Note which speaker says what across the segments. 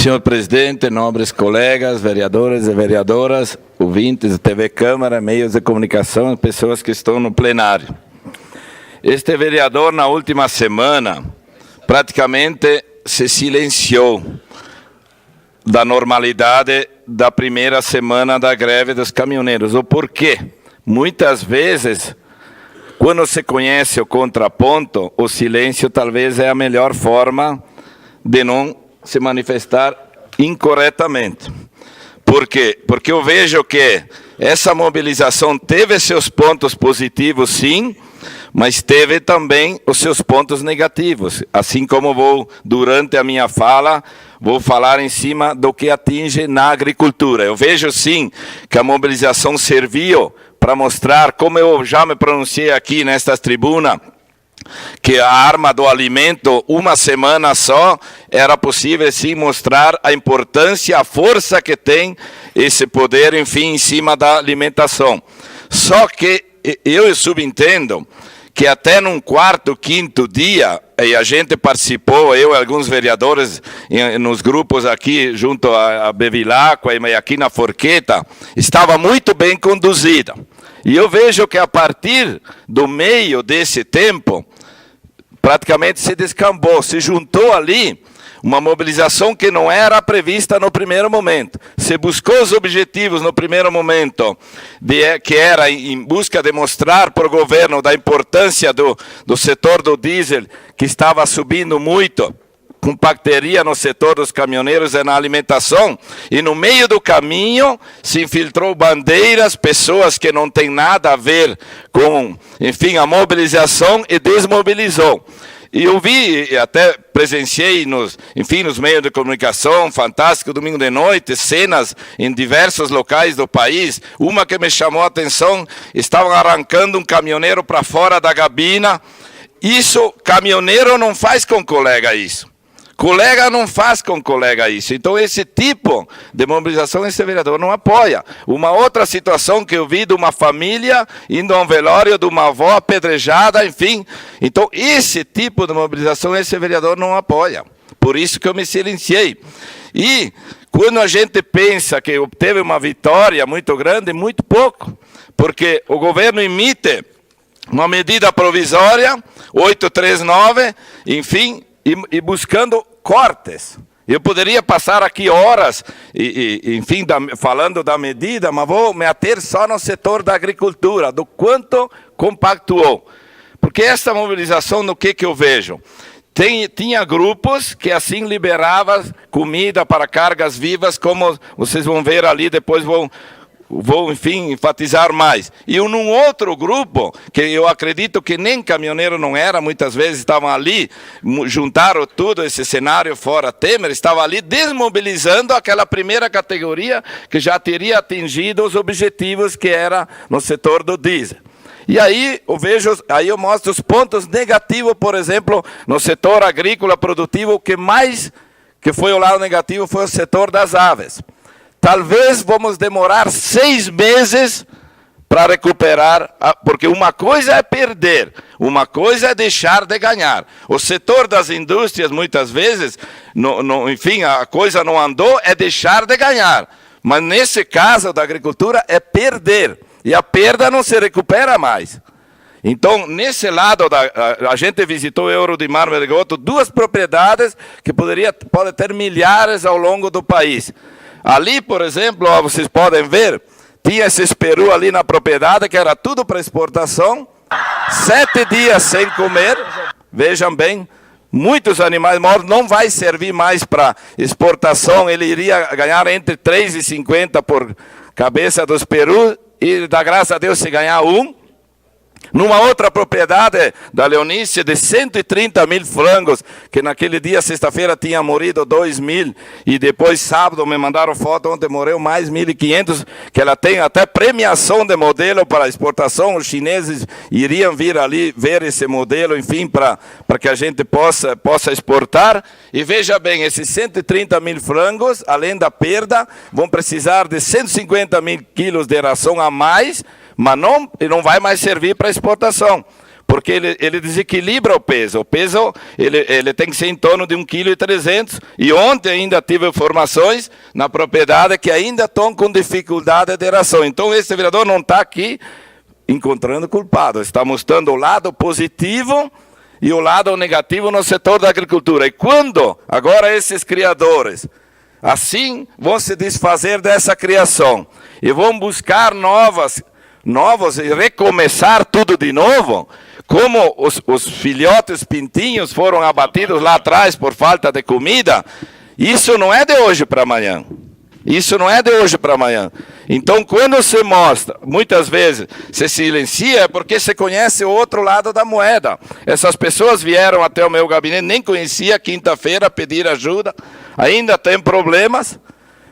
Speaker 1: Senhor presidente, nobres colegas, vereadores e vereadoras, ouvintes da TV Câmara, meios de comunicação e pessoas que estão no plenário. Este vereador, na última semana, praticamente se silenciou da normalidade da primeira semana da greve dos caminhoneiros. O porquê? Muitas vezes, quando se conhece o contraponto, o silêncio talvez é a melhor forma de não se manifestar incorretamente. Por quê? Porque eu vejo que essa mobilização teve seus pontos positivos, sim, mas teve também os seus pontos negativos. Assim como durante a minha fala, vou falar em cima do que atinge na agricultura. Eu vejo, sim, que a mobilização serviu para mostrar, como eu já me pronunciei aqui nesta tribuna, que a arma do alimento, uma semana só, era possível sim mostrar a importância, a força que tem esse poder, enfim, em cima da alimentação. Só que eu subentendo que até num quarto, quinto dia, e a gente participou, eu e alguns vereadores, nos grupos aqui, junto a Bevilacqua e aqui na Forqueta, estava muito bem conduzida. E eu vejo que a partir do meio desse tempo, praticamente se descambou, se juntou ali uma mobilização que não era prevista no primeiro momento. Se buscou os objetivos no primeiro momento, que era em busca de mostrar para o governo da importância do setor do diesel, que estava subindo muito, compacteria no setor dos caminhoneiros e na alimentação, e no meio do caminho se infiltrou bandeiras, pessoas que não têm nada a ver com, enfim, a mobilização, e desmobilizou. E eu vi, até presenciei nos meios de comunicação, fantástico, domingo de noite, cenas em diversos locais do país. Uma que me chamou a atenção, estavam arrancando um caminhoneiro para fora da gabina. Isso, caminhoneiro não faz com colega isso. Colega não faz com colega isso. Então, esse tipo de mobilização, esse vereador não apoia. Uma outra situação que eu vi de uma família indo a um velório de uma avó apedrejada, enfim. Então, esse tipo de mobilização, esse vereador não apoia. Por isso que eu me silenciei. E quando a gente pensa que obteve uma vitória muito grande, muito pouco. Porque o governo emite uma medida provisória, 839, enfim, e buscando cortes. Eu poderia passar aqui horas, enfim, falando da medida, mas vou me ater só no setor da agricultura, do quanto compactuou. Porque essa mobilização, no que eu vejo? Tinha grupos que assim liberavam comida para cargas vivas, como vocês vão ver ali, depois vou, enfim, enfatizar mais. E num outro grupo, que eu acredito que nem caminhoneiro não era, muitas vezes estavam ali, juntaram tudo esse cenário fora Temer, estavam ali desmobilizando aquela primeira categoria que já teria atingido os objetivos que era no setor do diesel. E aí eu mostro os pontos negativos, por exemplo, no setor agrícola produtivo, que foi o lado negativo foi o setor das aves. Talvez vamos demorar 6 meses para recuperar, porque uma coisa é perder, uma coisa é deixar de ganhar. O setor das indústrias, muitas vezes, enfim, a coisa não andou, é deixar de ganhar. Mas nesse caso da agricultura é perder, e a perda não se recupera mais. Então, nesse lado, a gente visitou o Euro de Mar Mergoto, 2 propriedades que podem ter milhares ao longo do país. Ali, por exemplo, vocês podem ver, tinha esse peru ali na propriedade, que era tudo para exportação, 7 dias sem comer, vejam bem, muitos animais mortos, não vai servir mais para exportação, ele iria ganhar entre 3,50 por cabeça dos perus, e dá graças a Deus se ganhar um. Numa outra propriedade da Leonice, de 130 mil frangos, que naquele dia, sexta-feira, tinha morrido 2 mil, e depois, sábado, me mandaram foto, ontem morreu mais 1.500, que ela tem até premiação de modelo para exportação. Os chineses iriam vir ali ver esse modelo, enfim, para que a gente possa exportar. E veja bem, esses 130 mil frangos, além da perda, vão precisar de 150 mil quilos de ração a mais, mas não vai mais servir para exportação. porque ele desequilibra o peso. O peso ele tem que ser em torno de 1,3 kg. E ontem ainda tive informações na propriedade que ainda estão com dificuldade de ração. Então esse vereador não está aqui encontrando culpado, está mostrando o lado positivo e o lado negativo no setor da agricultura. E quando agora esses criadores assim vão se desfazer dessa criação e vão buscar novos e recomeçar tudo de novo, como os filhotes pintinhos foram abatidos lá atrás por falta de comida, isso não é de hoje para amanhã. Isso não é de hoje para amanhã. Então, quando se mostra, muitas vezes se silencia, é porque se conhece o outro lado da moeda. Essas pessoas vieram até o meu gabinete, nem conhecia, quinta-feira, pedir ajuda, ainda tem problemas,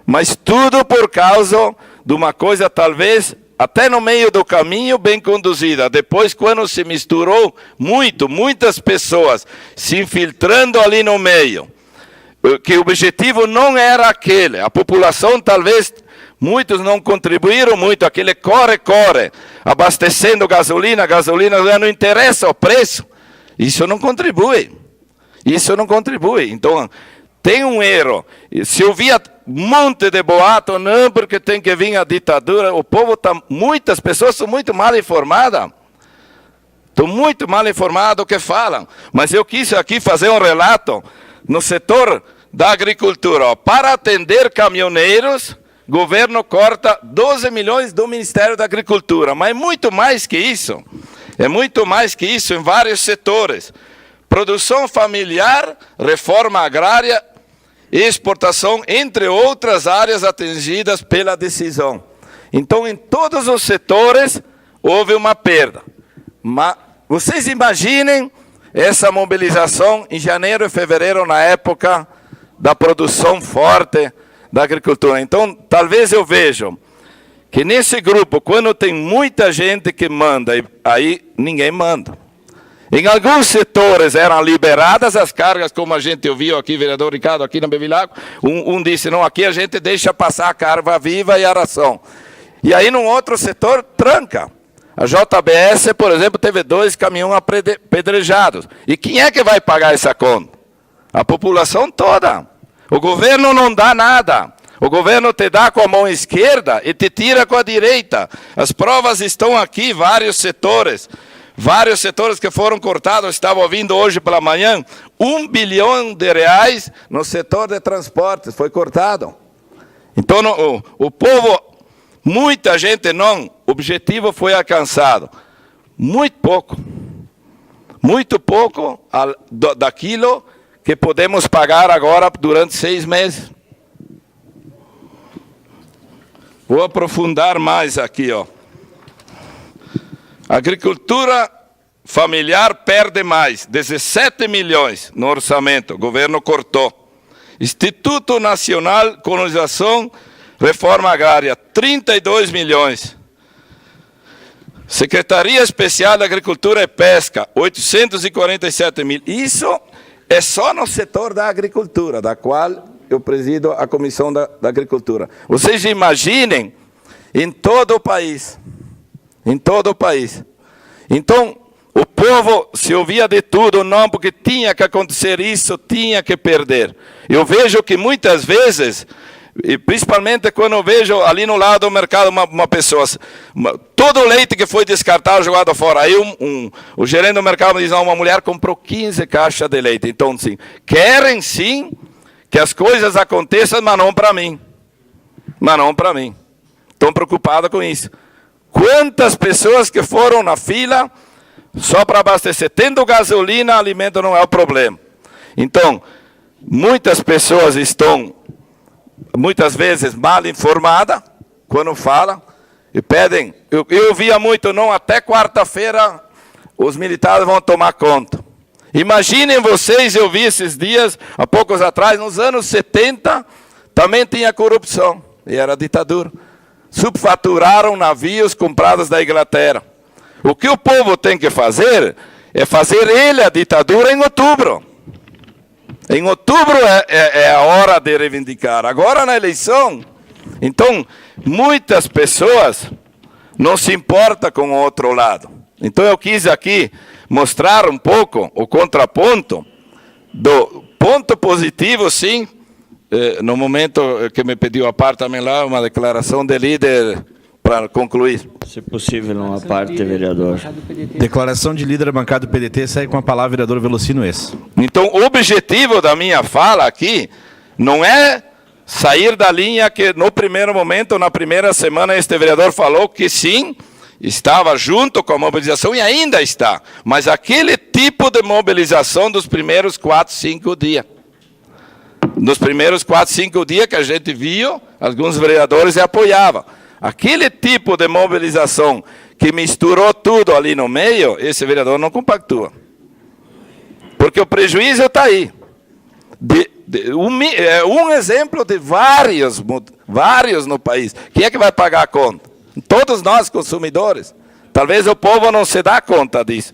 Speaker 1: mas tudo por causa de uma coisa, talvez, até no meio do caminho, bem conduzida. Depois, quando se misturou muitas pessoas se infiltrando ali no meio, que o objetivo não era aquele. A população, talvez, muitos não contribuíram muito, aquele corre, abastecendo gasolina não interessa o preço. Isso não contribui. Então, tem um erro. Se eu via um monte de boato, não, porque tem que vir a ditadura, o povo está, muitas pessoas são muito mal informadas. Estão muito mal informadas do que falam. Mas eu quis aqui fazer um relato no setor da agricultura. Ó, para atender caminhoneiros, o governo corta 12 milhões do Ministério da Agricultura. Mas é muito mais que isso. É muito mais que isso em vários setores. Produção familiar, reforma agrária, exportação, entre outras áreas atingidas pela decisão. Então, em todos os setores, houve uma perda. Mas vocês imaginem essa mobilização em janeiro e fevereiro, na época da produção forte da agricultura. Então, talvez eu veja que nesse grupo, quando tem muita gente que manda, aí ninguém manda. Em alguns setores eram liberadas as cargas, como a gente ouviu aqui, vereador Ricardo, aqui na Bevilacqua. Um disse, não, aqui a gente deixa passar a carva viva e a ração. E aí, num outro setor, tranca. A JBS, por exemplo, teve 2 caminhões apedrejados. E quem é que vai pagar essa conta? A população toda. O governo não dá nada. O governo te dá com a mão esquerda e te tira com a direita. As provas estão aqui, vários setores que foram cortados. Estava ouvindo hoje pela manhã, R$1 bilhão no setor de transportes foi cortado. Então, o povo, muita gente não, o objetivo foi alcançado. Muito pouco daquilo que podemos pagar agora durante 6 meses. Vou aprofundar mais aqui, ó. Agricultura familiar perde mais, 17 milhões no orçamento, o governo cortou. Instituto Nacional Colonização, Reforma Agrária, 32 milhões. Secretaria Especial da Agricultura e Pesca, 847 mil. Isso é só no setor da agricultura, da qual eu presido a Comissão da Agricultura. Vocês imaginem em todo o país. Em todo o país. Então, o povo se ouvia de tudo, não, porque tinha que acontecer isso, tinha que perder. Eu vejo que muitas vezes, e principalmente quando eu vejo ali no lado do mercado uma pessoa, todo o leite que foi descartado, jogado fora, aí o gerente do mercado me diz, não, uma mulher comprou 15 caixas de leite. Então, sim, querem sim que as coisas aconteçam, mas não para mim. Mas não para mim. Estão preocupados com isso. Quantas pessoas que foram na fila só para abastecer? Tendo gasolina, alimento não é o problema. Então, muitas pessoas estão, muitas vezes, mal informadas, quando falam, e pedem. Eu via muito, não, até quarta-feira os militares vão tomar conta. Imaginem vocês, eu vi esses dias, há poucos atrás, nos anos 70, também tinha corrupção, e era ditadura. Subfaturaram navios comprados da Inglaterra. O que o povo tem que fazer é fazer ele a ditadura em outubro. Em outubro é a hora de reivindicar. Agora na eleição, então, muitas pessoas não se importam com o outro lado. Então eu quis aqui mostrar um pouco o contraponto do ponto positivo, sim, no momento que me pediu a parte também lá, uma declaração de líder para concluir.
Speaker 2: Se possível, uma parte, vereador.
Speaker 3: Declaração de líder da bancada do PDT, segue com a palavra o vereador Velocino Esso.
Speaker 1: Então, o objetivo da minha fala aqui não é sair da linha que, no primeiro momento, na primeira semana, este vereador falou que sim, estava junto com a mobilização e ainda está. Mas aquele tipo de mobilização dos primeiros 4, 5 dias. Nos primeiros 4, 5 dias que a gente viu, alguns vereadores apoiavam. Aquele tipo de mobilização que misturou tudo ali no meio, esse vereador não compactua. Porque o prejuízo está aí. Um exemplo de vários no país. Quem é que vai pagar a conta? Todos nós, consumidores. Talvez o povo não se dá conta disso.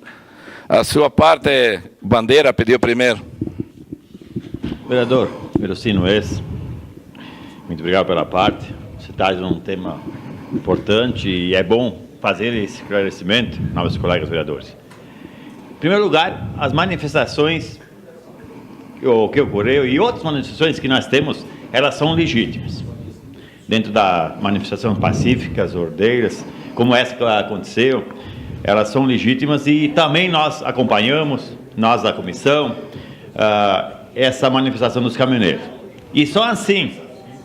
Speaker 1: A sua parte, Bandeira, pediu primeiro.
Speaker 4: Vereador Velocino Esso, muito obrigado pela parte. Você traz um tema importante e é bom fazer esse esclarecimento, novos colegas vereadores. Em primeiro lugar, as manifestações que ocorreu e outras manifestações que nós temos, elas são legítimas. Dentro da manifestação pacíficas, ordeiras, como essa que aconteceu, elas são legítimas e também nós acompanhamos, nós da comissão, essa manifestação dos caminhoneiros. E só assim,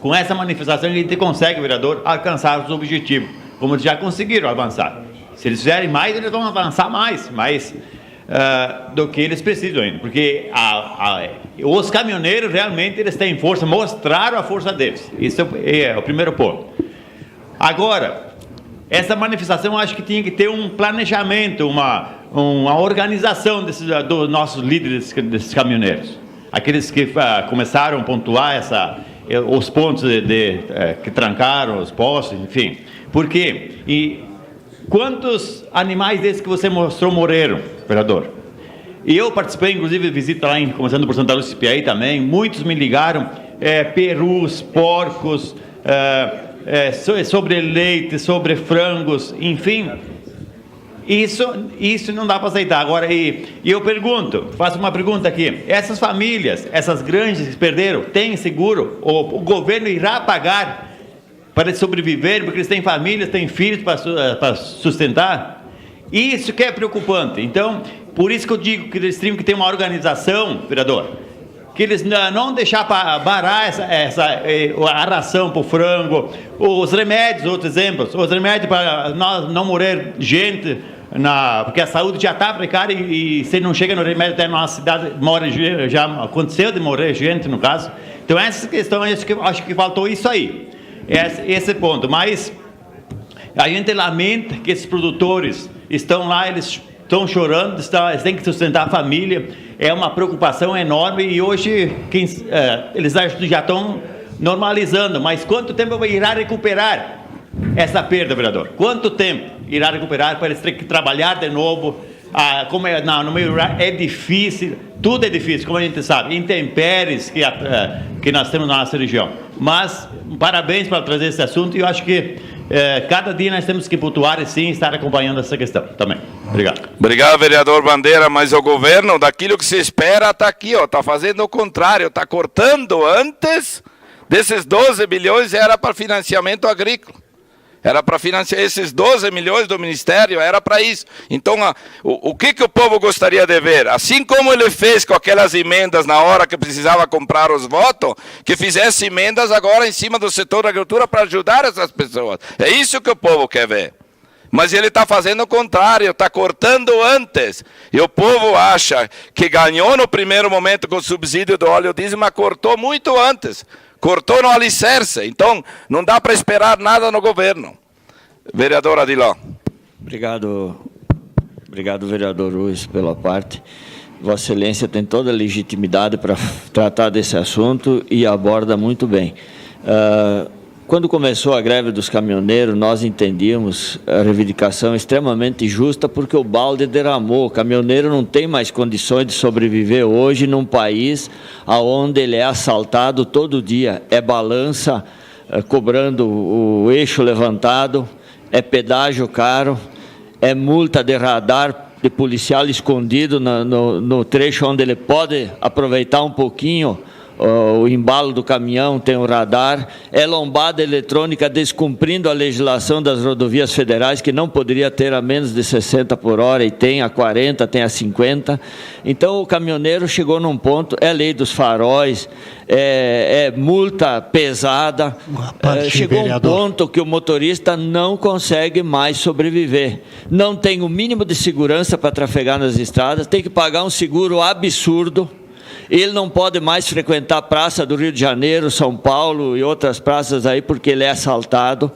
Speaker 4: com essa manifestação, a gente consegue, vereador, alcançar os objetivos, como eles já conseguiram avançar. Se eles fizerem mais, eles vão avançar mais do que eles precisam ainda, porque os caminhoneiros realmente eles têm força, mostraram a força deles. Isso é o primeiro ponto. Agora, essa manifestação eu acho que tinha que ter um planejamento, uma organização dos nossos líderes desses caminhoneiros, aqueles que começaram a pontuar os pontos que trancaram os postos, enfim. Por quê? E quantos animais desses que você mostrou morreram, vereador? E eu participei, inclusive, de visita lá, começando por Santa Lúcia e Piaí também, muitos me ligaram, perus, porcos, sobre leite, sobre frangos, enfim. Isso não dá para aceitar. Agora, e eu faço uma pergunta aqui, essas famílias, essas grandes que perderam, têm seguro? O governo irá pagar para eles sobreviverem, porque eles têm famílias, têm filhos para sustentar? Isso que é preocupante. Então, por isso que eu digo que eles teriam que ter uma organização, vereador, que eles não deixar barar a ração para o frango, os remédios, outros exemplos, os remédios para não morrer gente, porque a saúde já está precária e se não chega no remédio até na nossa cidade, já aconteceu de morrer gente, no caso. Então, essa questão, acho que faltou isso aí. Esse ponto, mas a gente lamenta que esses produtores estão lá, eles estão chorando, eles têm que sustentar a família, é uma preocupação enorme e hoje eles já estão normalizando, mas quanto tempo irá recuperar essa perda, vereador? Quanto tempo irá recuperar para eles terem que trabalhar de novo? Como no meio rural é difícil, tudo é difícil, como a gente sabe, intempéries que nós temos na nossa região. Mas, parabéns por trazer esse assunto e eu acho que cada dia nós temos que pontuar e sim estar acompanhando essa questão também. Obrigado.
Speaker 1: Obrigado, vereador Bandeira, mas o governo, daquilo que se espera, está aqui, está fazendo o contrário, está cortando antes desses 12 bilhões, era para financiamento agrícola. Era para financiar esses 12 milhões do Ministério, era para isso. Então, o que o povo gostaria de ver? Assim como ele fez com aquelas emendas na hora que precisava comprar os votos, que fizesse emendas agora em cima do setor da agricultura para ajudar essas pessoas. É isso que o povo quer ver. Mas ele está fazendo o contrário, está cortando antes. E o povo acha que ganhou no primeiro momento com o subsídio do óleo diesel, mas cortou muito antes. Cortou no alicerce, então não dá para esperar nada no governo. Vereador Adiló.
Speaker 2: Obrigado, vereador Ruiz, pela parte. Vossa Excelência tem toda a legitimidade para tratar desse assunto e aborda muito bem. Quando começou a greve dos caminhoneiros, nós entendíamos a reivindicação extremamente justa, porque o balde derramou. O caminhoneiro não tem mais condições de sobreviver hoje num país onde ele é assaltado todo dia. É balança cobrando o eixo levantado, é pedágio caro, é multa de radar de policial escondido no trecho onde ele pode aproveitar um pouquinho o embalo do caminhão, tem o radar, é lombada eletrônica descumprindo a legislação das rodovias federais, que não poderia ter a menos de 60 por hora, e tem a 40, tem a 50. Então, o caminhoneiro chegou num ponto, é lei dos faróis, é multa pesada, chegou um ponto que o motorista não consegue mais sobreviver. Não tem o mínimo de segurança para trafegar nas estradas, tem que pagar um seguro absurdo. Ele não pode mais frequentar a praça do Rio de Janeiro, São Paulo e outras praças aí, porque ele é assaltado.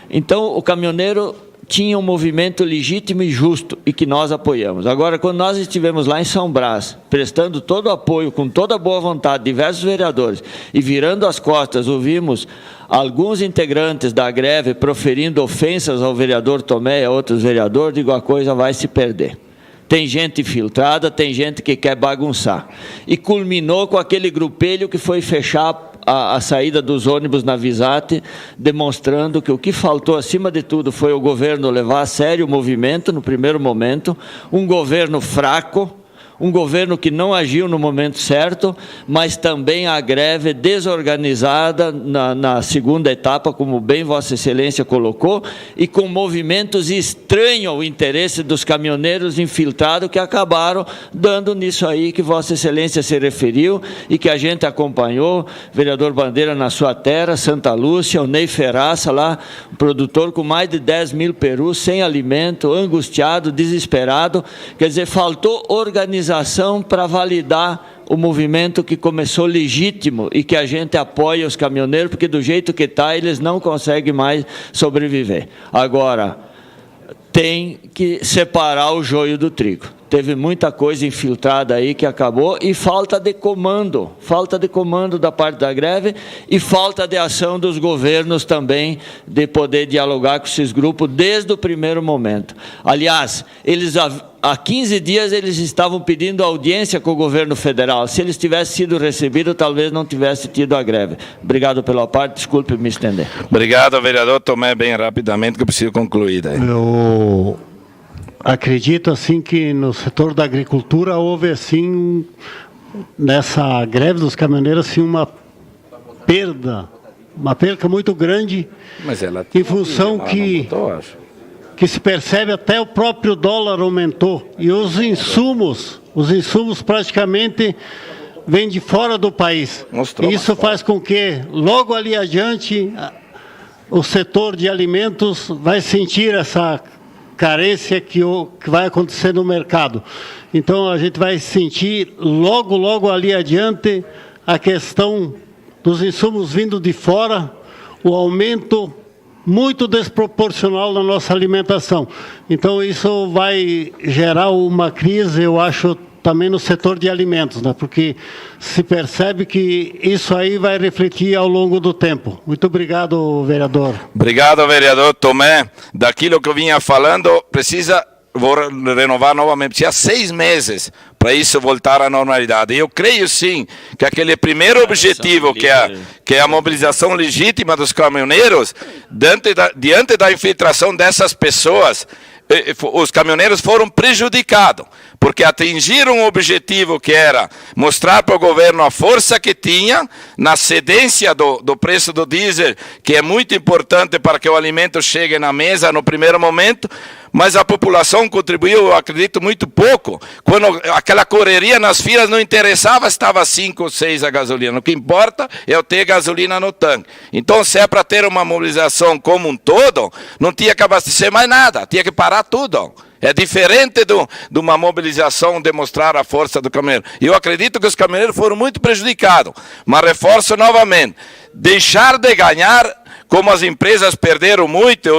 Speaker 2: Então, o caminhoneiro tinha um movimento legítimo e justo, e que nós apoiamos. Agora, quando nós estivemos lá em São Brás, prestando todo o apoio, com toda a boa vontade, diversos vereadores, e virando as costas, ouvimos alguns integrantes da greve proferindo ofensas ao vereador Tomé e a outros vereadores, digo, a coisa vai se perder. Tem gente infiltrada, tem gente que quer bagunçar. E culminou com aquele grupelho que foi fechar a saída dos ônibus na Visate, demonstrando que o que faltou, acima de tudo, foi o governo levar a sério o movimento, no primeiro momento, um governo fraco, um governo que não agiu no momento certo, mas também a greve desorganizada na segunda etapa, como bem Vossa Excelência colocou, e com movimentos estranhos ao interesse dos caminhoneiros infiltrados, que acabaram dando nisso aí que Vossa Excelência se referiu e que a gente acompanhou, vereador Bandeira na sua terra, Santa Lúcia, o Ney Ferraça lá, um produtor com mais de 10 mil perus, sem alimento, angustiado, desesperado, quer dizer, faltou organização para validar o movimento que começou legítimo e que a gente apoia os caminhoneiros, porque do jeito que está, eles não conseguem mais sobreviver. Agora, tem que separar o joio do trigo. Teve muita coisa infiltrada aí que acabou, e falta de comando da parte da greve e falta de ação dos governos também, de poder dialogar com esses grupos desde o primeiro momento. Aliás, eles há 15 dias eles estavam pedindo audiência com o governo federal. Se eles tivessem sido recebidos, talvez não tivesse tido a greve. Obrigado pela parte, desculpe me estender.
Speaker 1: Obrigado, vereador Tomé, bem rapidamente, que eu preciso concluir.
Speaker 5: Eu acredito assim que no setor da agricultura houve assim, nessa greve dos caminhoneiros, assim, uma perca muito grande, em função que se percebe até o próprio dólar aumentou, e os insumos praticamente vêm de fora do país. Isso faz com que logo ali adiante o setor de alimentos vai sentir essa carência que vai acontecer no mercado. Então, a gente vai sentir logo ali adiante a questão dos insumos vindo de fora, o aumento muito desproporcional na nossa alimentação. Então, isso vai gerar uma crise, eu acho, também no setor de alimentos, né? Porque se percebe que isso aí vai refletir ao longo do tempo. Muito obrigado, vereador.
Speaker 1: Obrigado, vereador Tomé. Daquilo que eu vinha falando, vou renovar novamente, precisa 6 meses para isso voltar à normalidade. Eu creio sim que aquele primeiro objetivo, que é a mobilização legítima dos caminhoneiros, diante da infiltração dessas pessoas, os caminhoneiros foram prejudicados, porque atingiram o objetivo que era mostrar para o governo a força que tinha na cedência do preço do diesel, que é muito importante para que o alimento chegue na mesa no primeiro momento, mas a população contribuiu, eu acredito, muito pouco. Quando aquela correria nas filas não interessava, estava 5 ou 6 a gasolina. O que importa é eu ter gasolina no tanque. Então, se é para ter uma mobilização como um todo, não tinha que abastecer mais nada, tinha que parar tudo. É diferente de uma mobilização demonstrar a força do caminhoneiro. Eu acredito que os caminhoneiros foram muito prejudicados, mas reforço novamente, deixar de ganhar, como as empresas perderam muito,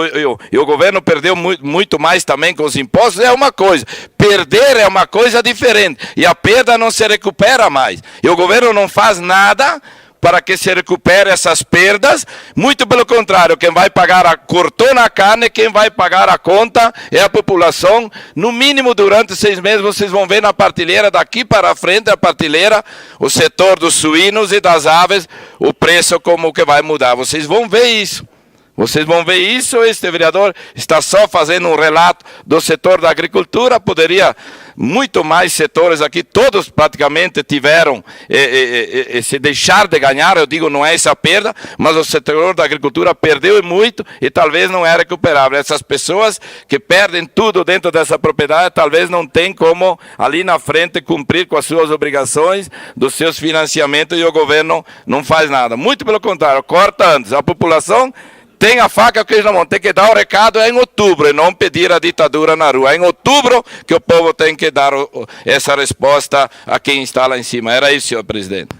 Speaker 1: e o governo perdeu muito mais também com os impostos, é uma coisa. Perder é uma coisa diferente, e a perda não se recupera mais. E o governo não faz nada para que se recupere essas perdas, muito pelo contrário, quem vai pagar cortou na carne, quem vai pagar a conta é a população. No mínimo durante 6 meses vocês vão ver na partilheira, daqui para frente a partilheira, o setor dos suínos e das aves, o preço como que vai mudar, vocês vão ver isso. Vocês vão ver isso, este vereador está só fazendo um relato do setor da agricultura, poderia muito mais setores aqui, todos praticamente tiveram, se deixar de ganhar, eu digo, não é essa perda, mas o setor da agricultura perdeu muito e talvez não é recuperável. Essas pessoas que perdem tudo dentro dessa propriedade, talvez não tem como ali na frente cumprir com as suas obrigações, dos seus financiamentos, e o governo não faz nada. Muito pelo contrário, corta antes. A população tem a faca que eles não vão ter que dar o recado em outubro e não pedir a ditadura na rua. É em outubro que o povo tem que dar essa resposta a quem está lá em cima. Era isso, senhor presidente.